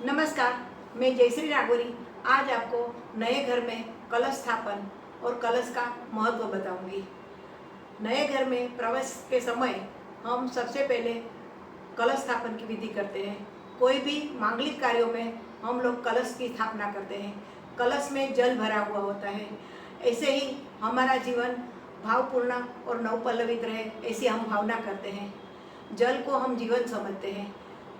नमस्कार, मैं जयश्री नागौरी आज आपको नए घर में कलश स्थापन और कलश का महत्व बताऊंगी। नए घर में प्रवेश के समय हम सबसे पहले कलश स्थापन की विधि करते हैं। कोई भी मांगलिक कार्यों में हम लोग कलश की स्थापना करते हैं। कलश में जल भरा हुआ होता है। ऐसे ही हमारा जीवन भावपूर्ण और नवपल्लवित रहे, ऐसी हम भावना करते हैं। जल को हम जीवन समझते हैं।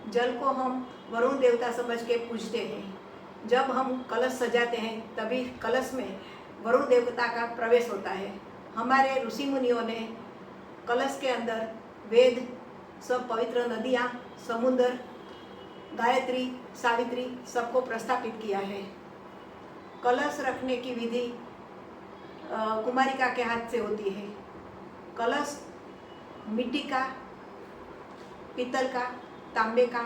जल को हम वरुण देवता समझ के पूजते हैं। जब हम कलश सजाते हैं तभी कलश में वरुण देवता का प्रवेश होता है। हमारे ऋषि मुनियों ने कलश के अंदर वेद, सब पवित्र नदियाँ, समुद्र, गायत्री, सावित्री सबको प्रस्थापित किया है। कलश रखने की विधि कुमारिका के हाथ से होती है। कलश मिट्टी का, पीतल का, तांबे का,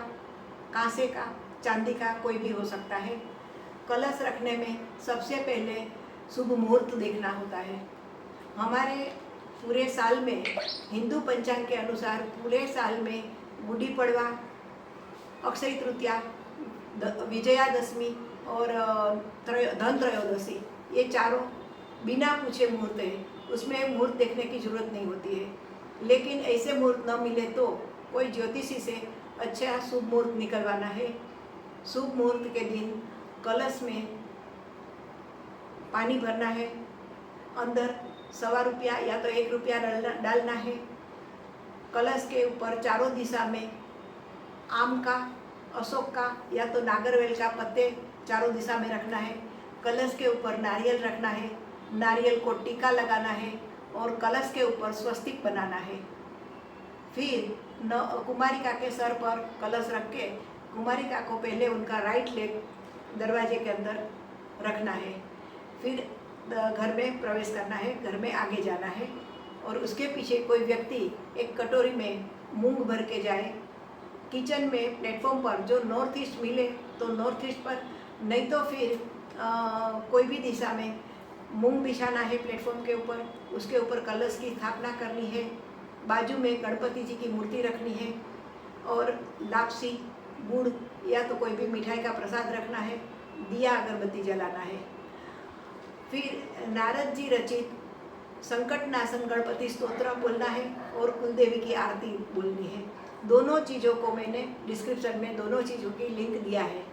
कांसे का, चांदी का कोई भी हो सकता है। कलश रखने में सबसे पहले शुभ मुहूर्त देखना होता है। हमारे पूरे साल में हिंदू पंचांग के अनुसार पूरे साल में गुड़ी पड़वा, अक्षय तृतीया, विजयादशमी और धन त्रयोदशी, ये चारों बिना पूछे मुहूर्त है। उसमें मुहूर्त देखने की जरूरत नहीं होती है। लेकिन ऐसे मुहूर्त न मिले तो कोई ज्योतिषी से अच्छा शुभ मुहूर्त निकलवाना है। शुभ मुहूर्त के दिन कलश में पानी भरना है। अंदर ₹1.25 या तो ₹1 डालना है। कलश के ऊपर चारों दिशा में आम का, अशोक का या तो नागरवेल का पत्ते चारों दिशा में रखना है। कलश के ऊपर नारियल रखना है। नारियल को टीका लगाना है और कलश के ऊपर स्वस्तिक बनाना है। फिर कुमारिका के सर पर कलश रख के कुमारिका को पहले उनका राइट लेग दरवाजे के अंदर रखना है। फिर घर में प्रवेश करना है, घर में आगे जाना है और उसके पीछे कोई व्यक्ति एक कटोरी में मूंग भर के जाए। किचन में प्लेटफॉर्म पर जो नॉर्थ ईस्ट मिले तो नॉर्थ ईस्ट पर, नहीं तो फिर कोई भी दिशा में मूंग बिछाना है प्लेटफॉर्म के ऊपर। उसके ऊपर कलश की स्थापना करनी है। बाजू में गणपति जी की मूर्ति रखनी है और लापसी, गुड़ या तो कोई भी मिठाई का प्रसाद रखना है। दिया अगरबत्ती जलाना है। फिर नारद जी रचित संकटनाशन गणपति स्तोत्र बोलना है और कुलदेवी की आरती बोलनी है। दोनों चीज़ों को मैंने डिस्क्रिप्शन में दोनों चीज़ों की लिंक दिया है।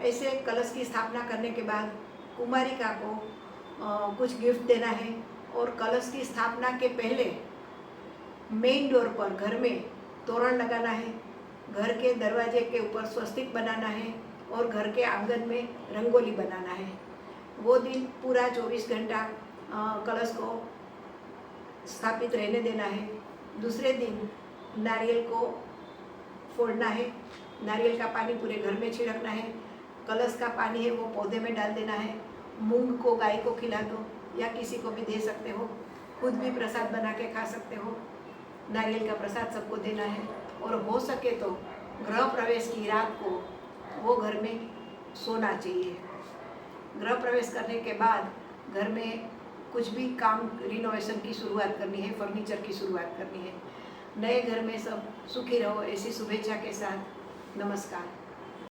ऐसे कलश की स्थापना करने के बाद कुमारिका को कुछ गिफ्ट देना है और कलश की स्थापना के पहले मेन डोर पर घर में तोरण लगाना है। घर के दरवाजे के ऊपर स्वस्तिक बनाना है और घर के आंगन में रंगोली बनाना है। वो दिन पूरा 24 घंटा कलश को स्थापित रहने देना है। दूसरे दिन नारियल को फोड़ना है। नारियल का पानी पूरे घर में छिड़कना है। कलश का पानी है वो पौधे में डाल देना है। मूंग को गाय को खिला दो या किसी को भी दे सकते हो। खुद भी प्रसाद बना के खा सकते हो। नारियल का प्रसाद सबको देना है और हो सके तो गृह प्रवेश की रात को वो घर में सोना चाहिए। गृह प्रवेश करने के बाद घर में कुछ भी काम, रिनोवेशन की शुरुआत करनी है, फर्नीचर की शुरुआत करनी है। नए घर में सब सुखी रहो, ऐसी शुभेच्छा के साथ नमस्कार।